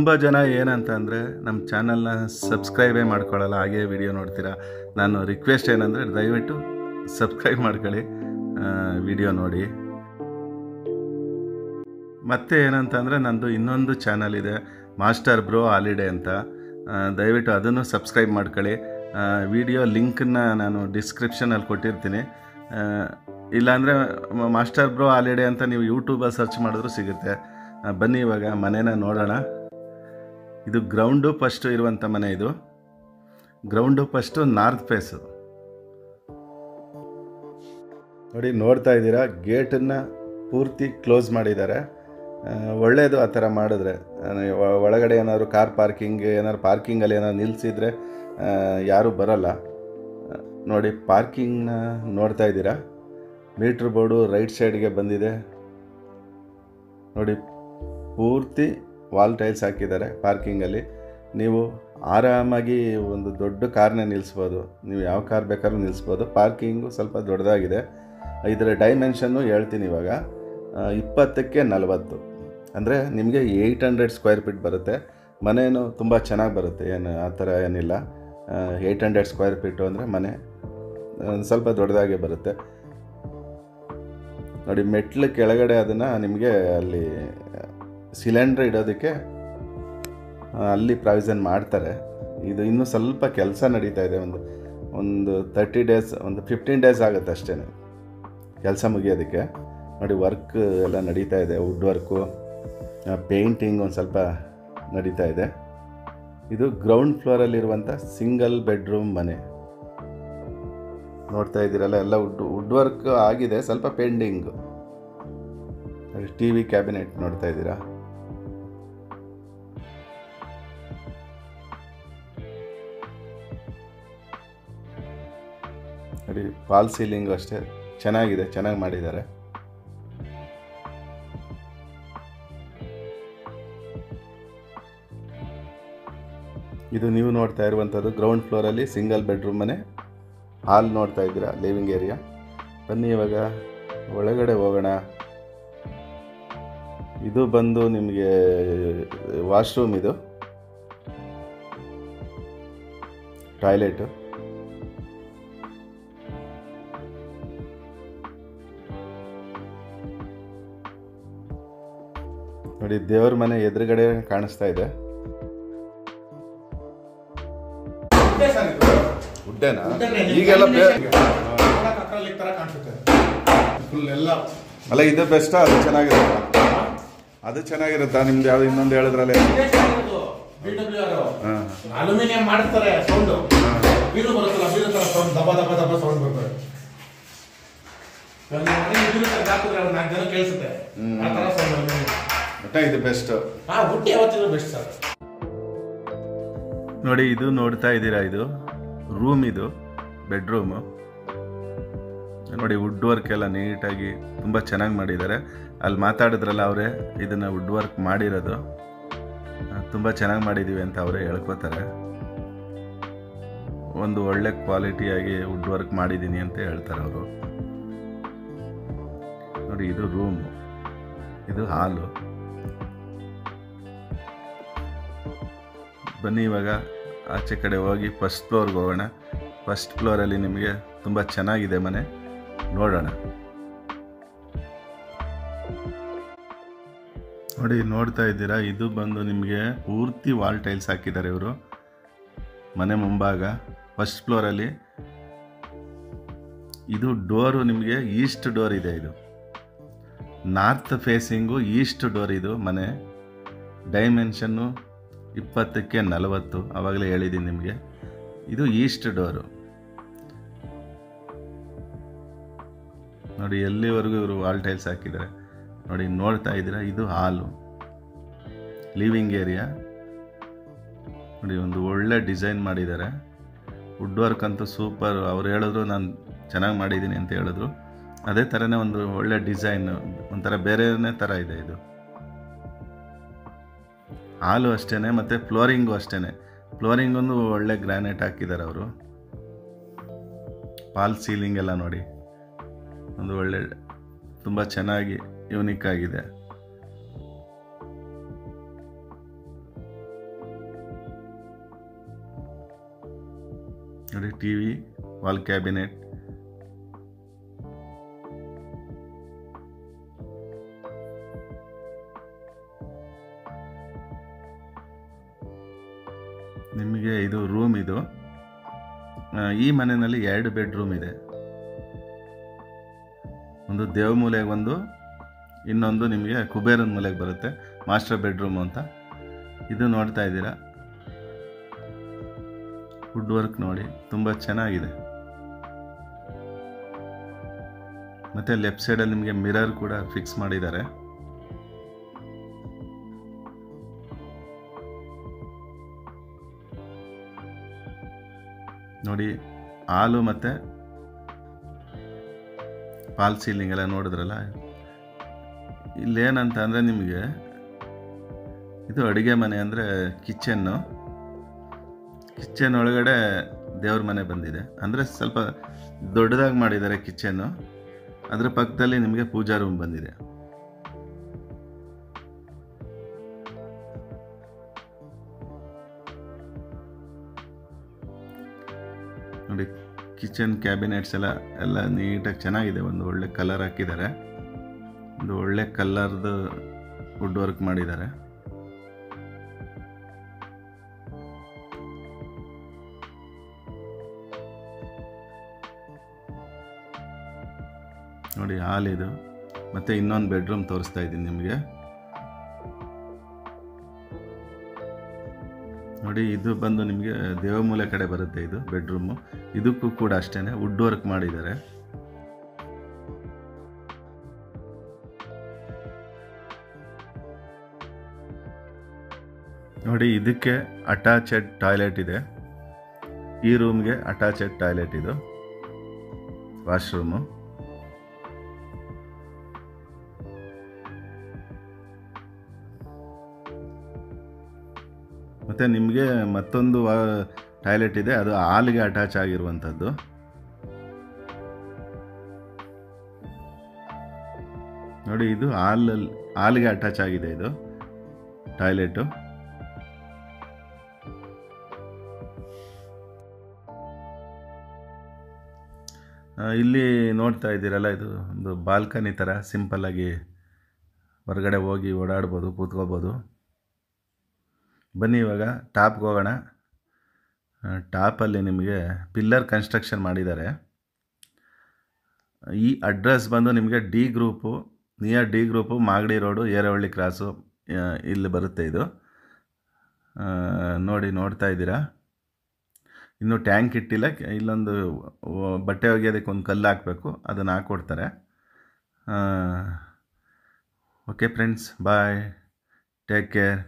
ತುಂಬ ಜನ ಏನಂತ ಅಂದರೆ ನಮ್ಮ ಚಾನಲ್ನ ಸಬ್ಸ್ಕ್ರೈಬೇ ಮಾಡ್ಕೊಳ್ಳಲ್ಲ, ಹಾಗೇ ವಿಡಿಯೋ ನೋಡ್ತೀರಾ. ನಾನು ರಿಕ್ವೆಸ್ಟ್ ಏನಂದರೆ ದಯವಿಟ್ಟು ಸಬ್ಸ್ಕ್ರೈಬ್ ಮಾಡ್ಕೊಳ್ಳಿ, ವಿಡಿಯೋ ನೋಡಿ. ಮತ್ತು ಏನಂತ ಅಂದರೆ ನಂದು ಇನ್ನೊಂದು ಚಾನಲ್ ಇದೆ, ಮಾಸ್ಟರ್ ಬ್ರೋ ಹಾಲಿಡೇ ಅಂತ. ದಯವಿಟ್ಟು ಅದನ್ನು ಸಬ್ಸ್ಕ್ರೈಬ್ ಮಾಡ್ಕೊಳ್ಳಿ. ವಿಡಿಯೋ ಲಿಂಕನ್ನು ನಾನು ಡಿಸ್ಕ್ರಿಪ್ಷನಲ್ಲಿ ಕೊಟ್ಟಿರ್ತೀನಿ. ಇಲ್ಲಾಂದರೆ ಮಾಸ್ಟರ್ ಬ್ರೋ ಹಾಲಿಡೇ ಅಂತ ನೀವು ಯೂಟ್ಯೂಬಲ್ಲಿ ಸರ್ಚ್ ಮಾಡಿದ್ರೂ ಸಿಗುತ್ತೆ. ಬನ್ನಿ ಇವಾಗ ಮನೇನ ನೋಡೋಣ. ಇದು ಗ್ರೌಂಡು ಫಸ್ಟು ಇರುವಂಥ ಮನೆ. ಇದು ಗ್ರೌಂಡು ಫಸ್ಟು ನಾರ್ತ್ ಫೇಸು ನೋಡಿ, ನೋಡ್ತಾ ಇದ್ದೀರಾ. ಗೇಟನ್ನು ಪೂರ್ತಿ ಕ್ಲೋಸ್ ಮಾಡಿದ್ದಾರೆ. ಒಳ್ಳೆಯದು ಆ ಥರ ಮಾಡಿದ್ರೆ. ಒಳಗಡೆ ಏನಾದರೂ ಕಾರ್ ಪಾರ್ಕಿಂಗಲ್ಲಿ ಏನಾದ್ರು ನಿಲ್ಲಿಸಿದರೆ ಯಾರೂ ಬರೋಲ್ಲ. ನೋಡಿ, ಪಾರ್ಕಿಂಗ್ನ ನೋಡ್ತಾ ಇದ್ದೀರಾ. ಮೀಟ್ರ್ ಬೋರ್ಡು ರೈಟ್ ಸೈಡ್ಗೆ ಬಂದಿದೆ ನೋಡಿ. ಪೂರ್ತಿ ವಾಲ್ ಟೈಲ್ಸ್ ಹಾಕಿದ್ದಾರೆ. ಪಾರ್ಕಿಂಗಲ್ಲಿ ನೀವು ಆರಾಮಾಗಿ ಒಂದು ದೊಡ್ಡ ಕಾರ್ನ ನಿಲ್ಲಿಸ್ಬೋದು. ನೀವು ಯಾವ ಕಾರ್ ಬೇಕಾದ್ರೂ ನಿಲ್ಲಿಸ್ಬೋದು. ಪಾರ್ಕಿಂಗು ಸ್ವಲ್ಪ ದೊಡ್ಡದಾಗಿದೆ. ಇದರ ಡೈಮೆನ್ಷನ್ನು ಹೇಳ್ತೀನಿ ಇವಾಗ. 20ಕ್ಕೆ 40 ಅಂದರೆ ನಿಮಗೆ 800 ಸ್ಕ್ವೇರ್ ಫೀಟ್ ಬರುತ್ತೆ. ಮನೇನು ತುಂಬ ಚೆನ್ನಾಗಿ ಬರುತ್ತೆ, ಏನು ಆ ಥರ ಏನಿಲ್ಲ. 800 ಸ್ಕ್ವೇರ್ ಫೀಟು ಅಂದರೆ ಮನೆ ಸ್ವಲ್ಪ ದೊಡ್ಡದಾಗೆ ಬರುತ್ತೆ ನೋಡಿ. ಮೆಟ್ಲು ಕೆಳಗಡೆ ಅದನ್ನು ನಿಮಗೆ ಅಲ್ಲಿ ಸಿಲಿಂಡ್ರ್ ಇಡೋದಕ್ಕೆ ಅಲ್ಲಿ ಪ್ರಾವಿಷನ್ ಮಾಡ್ತಾರೆ. ಇದು ಇನ್ನೂ ಸ್ವಲ್ಪ ಕೆಲಸ ನಡೀತಾ ಇದೆ. ಒಂದು 30 ಡೇಸ್, ಒಂದು 15 ಡೇಸ್ ಆಗುತ್ತೆ ಅಷ್ಟೇ ಕೆಲಸ ಮುಗಿಯೋದಕ್ಕೆ. ನೋಡಿ, ವರ್ಕ್ ಎಲ್ಲ ನಡೀತಾ ಇದೆ. ವುಡ್ ವರ್ಕು, ಪೇಂಟಿಂಗ್ ಒಂದು ಸ್ವಲ್ಪ ನಡೀತಾ ಇದೆ. ಇದು ಗ್ರೌಂಡ್ ಫ್ಲೋರಲ್ಲಿರುವಂಥ ಸಿಂಗಲ್ ಬೆಡ್ರೂಮ್ ಮನೆ. ನೋಡ್ತಾ ಇದ್ದೀರಲ್ಲ, ಎಲ್ಲ ವುಡ್ ವರ್ಕ್ ಆಗಿದೆ, ಸ್ವಲ್ಪ ಪೆಂಡಿಂಗು. TV ಕ್ಯಾಬಿನೆಟ್ ನೋಡ್ತಾ ಇದ್ದೀರಾ. ನೋಡಿ, ಫಾಲ್ ಸೀಲಿಂಗು ಅಷ್ಟೇ ಚೆನ್ನಾಗಿದೆ, ಚೆನ್ನಾಗಿ ಮಾಡಿದ್ದಾರೆ. ಇದು ನೀವು ನೋಡ್ತಾ ಇರುವಂಥದ್ದು ಗ್ರೌಂಡ್ ಫ್ಲೋರಲ್ಲಿ ಸಿಂಗಲ್ ಬೆಡ್ರೂಮ್ ಮನೆ. ಹಾಲ್ ನೋಡ್ತಾ ಇದ್ದೀರಾ, ಲಿವಿಂಗ್ ಏರಿಯಾ. ಬನ್ನಿ ಇವಾಗ ಒಳಗಡೆ ಹೋಗೋಣ. ಇದು ಬಂದು ನಿಮಗೆ ವಾಶ್ರೂಮ್, ಇದು ಟಾಯ್ಲೆಟು. ನೋಡಿ, ದೇವರ ಮನೆ ಎದುರುಗಡೆ ಕಾಣಿಸ್ತಾ ಇದೆ. ಉಡ್ಡೇನಾ? ಈಗೆಲ್ಲ ಅಲ್ಲ, ಇದು ಬೆಸ್ಟಾ? ಅದು ಚೆನ್ನಾಗಿರುತ್ತಾ? ಅದು ಚೆನ್ನಾಗಿರುತ್ತಾ? ನಿಮ್ದು ಯಾವ್ದು ಇನ್ನೊಂದು ಹೇಳಿದ್ರಲ್ಲ, ಅಲ್ಯೂಮಿನಿಯಂ ಮಾಡ್ತಾರೆ. ಸೌಂಡ್ ಬೀರು ಬರುತ್ತಲ್ಲ, ಬೀರು ತರ ಸೌಂಡ್, ದಬ ದಬ ದಬ ಸೌಂಡ್ ಬರ್ತದೆ. ಕೇಳಿಸುತ್ತೆ ಆ ತರ ಸೌಂಡ್. ಇದು ಬೆಸ್ಟ್. ಹುಟ್ಟಿ ಯಾವತ್ತಿದ್ರು ಬೆಸ್ಟ್ ಸರ್. ನೋಡಿ, ಇದು ನೋಡ್ತಾ ಇದ್ದೀರಾ, ಇದು ರೂಮ್, ಇದು ಬೆಡ್ರೂಮು. ನೋಡಿ, ವುಡ್ ವರ್ಕ್ ಎಲ್ಲ ನೀಟಾಗಿ ತುಂಬ ಚೆನ್ನಾಗಿ ಮಾಡಿದ್ದಾರೆ. ಅಲ್ಲಿ ಮಾತಾಡಿದ್ರಲ್ಲ ಅವರೇ, ಇದನ್ನು ವುಡ್ ವರ್ಕ್ ಮಾಡಿರೋದು. ತುಂಬ ಚೆನ್ನಾಗಿ ಮಾಡಿದ್ದೀವಿ ಅಂತ ಅವರೇ ಹೇಳ್ಕೋತಾರೆ. ಒಂದು ಒಳ್ಳೆ ಕ್ವಾಲಿಟಿಯಾಗಿ ವುಡ್ ವರ್ಕ್ ಮಾಡಿದ್ದೀನಿ ಅಂತ ಹೇಳ್ತಾರೆ ಅವರು. ನೋಡಿ, ಇದು ರೂಮು, ಇದು ಹಾಲು. ಬನ್ನಿ ಇವಾಗ ಆಚೆ ಕಡೆ ಹೋಗಿ ಫಸ್ಟ್ ಫ್ಲೋರ್ಗೆ ಹೋಗೋಣ. ಫಸ್ಟ್ ಫ್ಲೋರಲ್ಲಿ ನಿಮಗೆ ತುಂಬ ಚೆನ್ನಾಗಿದೆ ಮನೆ, ನೋಡೋಣ. ನೋಡಿ, ನೋಡ್ತಾ ಇದ್ದೀರಾ, ಇದು ಬಂದು ನಿಮಗೆ ಪೂರ್ತಿ ವಾಲ್ ಟೈಲ್ಸ್ ಹಾಕಿದ್ದಾರೆ ಇವರು. ಮನೆ ಮುಂಭಾಗ ಫಸ್ಟ್ ಫ್ಲೋರಲ್ಲಿ. ಇದು ಡೋರು ನಿಮಗೆ ಈಸ್ಟ್ ಡೋರ್ ಇದೆ. ಇದು ನಾರ್ತ್ ಫೇಸಿಂಗು ಈಸ್ಟ್ ಡೋರ್. ಇದು ಮನೆ ಡೈಮೆನ್ಷನ್ನು 20ಕ್ಕೆ 40, ಆವಾಗಲೇ ಹೇಳಿದ್ದೀನಿ ನಿಮಗೆ. ಇದು ಈಸ್ಟ್ ಡೋರು. ನೋಡಿ, ಎಲ್ಲಿವರೆಗೂ ಇವರು ವಾಲ್ ಟೈಲ್ಸ್ ಹಾಕಿದ್ದಾರೆ. ನೋಡಿ, ನೋಡ್ತಾ ಇದ್ದೀರಾ, ಇದು ಹಾಲು, ಲಿವಿಂಗ್ ಏರಿಯಾ. ನೋಡಿ, ಒಂದು ಒಳ್ಳೆ ಡಿಸೈನ್ ಮಾಡಿದ್ದಾರೆ. ವುಡ್ ವರ್ಕ್ ಅಂತೂ ಸೂಪರ್. ಅವ್ರು ಹೇಳಿದ್ರು ನಾನು ಚೆನ್ನಾಗಿ ಮಾಡಿದ್ದೀನಿ ಅಂತ ಹೇಳಿದ್ರು. ಅದೇ ಥರನೇ ಒಂದು ಒಳ್ಳೆ ಡಿಸೈನ್, ಒಂಥರ ಬೇರೆನೇ ಥರ ಇದೆ ಇದು. ಹಾಲು ಅಷ್ಟೇ, ಮತ್ತು ಫ್ಲೋರಿಂಗು ಅಷ್ಟೇ. ಫ್ಲೋರಿಂಗೊಂದು ಒಳ್ಳೆ ಗ್ರಾನೈಟ್ ಹಾಕಿದ್ದಾರೆ ಅವರು. ಫಾಲ್ ಸೀಲಿಂಗ್ ಎಲ್ಲ ನೋಡಿ, ಒಂದು ಒಳ್ಳೆ ತುಂಬ ಚೆನ್ನಾಗಿ ಯೂನಿಕ್ ಆಗಿದೆ. ನೋಡಿ ಟಿ ವಿ, ವಾಲ್ ಕ್ಯಾಬಿನೆಟ್, ನಿಮಗೆ ಇದು ರೂಮ್. ಇದು ಈ ಮನೆಯಲ್ಲಿ 2 ಬೆಡ್ರೂಮ್ ಇದೆ. ಒಂದು ದೇವ ಮೂಲೆಗೆ ಒಂದು, ಇನ್ನೊಂದು ನಿಮಗೆ ಕುಬೇರನ ಮೂಲೆಗೆ ಬರುತ್ತೆ, ಮಾಸ್ಟರ್ ಬೆಡ್ರೂಮ್ ಅಂತ. ಇದು ನೋಡ್ತಾ ಇದ್ದೀರಾ, ವುಡ್ ವರ್ಕ್ ನೋಡಿ ತುಂಬ ಚೆನ್ನಾಗಿದೆ. ಮತ್ತು ಲೆಫ್ಟ್ ಸೈಡಲ್ಲಿ ನಿಮಗೆ ಮಿರರ್ ಕೂಡ ಫಿಕ್ಸ್ ಮಾಡಿದ್ದಾರೆ. ನೋಡಿ ಹಾಲು ಮತ್ತು ಫಾಲ್ ಸೀಲಿಂಗ್ ಎಲ್ಲ ನೋಡಿದ್ರಲ್ಲ. ಇಲ್ಲೇನಂತ ಅಂದರೆ ನಿಮಗೆ ಇದು ಅಡುಗೆ ಮನೆ, ಅಂದರೆ ಕಿಚನ್ ಒಳಗಡೆ ದೇವ್ರ ಮನೆ ಬಂದಿದೆ. ಅಂದರೆ ಸ್ವಲ್ಪ ದೊಡ್ಡದಾಗಿ ಮಾಡಿದ್ದಾರೆ ಕಿಚನ್ನು. ಅದರ ಪಕ್ಕದಲ್ಲಿ ನಿಮಗೆ ಪೂಜಾ ರೂಮ್ ಬಂದಿದೆ. ನೋಡಿ ಕಿಚನ್ ಕ್ಯಾಬಿನೆಟ್ಸ್ ಎಲ್ಲ ನೀಟಾಗಿ ಚೆನ್ನಾಗಿದೆ. ಒಂದು ಒಳ್ಳೆ ಕಲರ್ ಹಾಕಿದ್ದಾರೆ, ಒಂದು ಒಳ್ಳೆ ಕಲರ್ದು ವುಡ್ ವರ್ಕ್ ಮಾಡಿದ್ದಾರೆ. ನೋಡಿ ಹಾಲ್ ಇದು. ಮತ್ತು ಇನ್ನೊಂದು ಬೆಡ್ರೂಮ್ ತೋರಿಸ್ತಾ ಇದ್ದೀನಿ ನಿಮಗೆ. ನೋಡಿ ಇದು ಬಂದು ನಿಮಗೆ ದೇವಮೂಲೆ ಕಡೆ ಬರುತ್ತೆ ಇದು ಬೆಡ್ರೂಮು. ಇದಕ್ಕೂ ಕೂಡ ಅಷ್ಟೇ ವುಡ್ ವರ್ಕ್ ಮಾಡಿದ್ದಾರೆ. ನೋಡಿ ಇದಕ್ಕೆ ಅಟ್ಯಾಚೆಡ್ ಟಾಯ್ಲೆಟ್ ಇದೆ. ಈ ರೂಮ್ಗೆ ಅಟ್ಯಾಚೆಡ್ ಟಾಯ್ಲೆಟ್ ಇದು, ವಾಶ್ರೂಮು. ಮತ್ತು ನಿಮಗೆ ಮತ್ತೊಂದು ಟಾಯ್ಲೆಟ್ ಇದೆ, ಅದು ಹಾಲ್ಗೆ ಅಟ್ಯಾಚ್ ಆಗಿರುವಂಥದ್ದು. ನೋಡಿ ಇದು ಹಾಲ್ಗೆ ಅಟ್ಯಾಚ್ ಆಗಿದೆ ಇದು ಟಾಯ್ಲೆಟು. ಇಲ್ಲಿ ನೋಡ್ತಾ ಇದ್ದೀರಲ್ಲ, ಇದು ಒಂದು ಬಾಲ್ಕನಿ ಥರ ಸಿಂಪಲ್ಲಾಗಿ ಹೊರಗಡೆ ಹೋಗಿ ಓಡಾಡ್ಬೋದು, ಕೂತ್ಕೋಬೋದು. ಬನ್ನಿ ಇವಾಗ ಟಾಪ್ಗೆ ಹೋಗೋಣ. ಟಾಪಲ್ಲಿ ನಿಮಗೆ ಪಿಲ್ಲರ್ ಕನ್ಸ್ಟ್ರಕ್ಷನ್ ಮಾಡಿದ್ದಾರೆ. ಈ ಅಡ್ರೆಸ್ ಬಂದು ನಿಮಗೆ D group, near D group, Magadi road, Eravalli cross, ಇಲ್ಲಿ ಬರುತ್ತೆ ಇದು. ನೋಡ್ತಾ ಇದ್ದೀರಾ. ಇನ್ನೂ ಟ್ಯಾಂಕ್ ಇಟ್ಟಿಲ್ಲ. ಇಲ್ಲೊಂದು ಬಟ್ಟೆ ಒಗೆಯೋದಕ್ಕೆ ಒಂದು ಕಲ್ಲು ಹಾಕಬೇಕು, ಅದನ್ನು ಹಾಕ್ಕೊಡ್ತಾರೆ. ಓಕೆ ಫ್ರೆಂಡ್ಸ್, ಬಾಯ್, ಟೇಕ್ ಕೇರ್.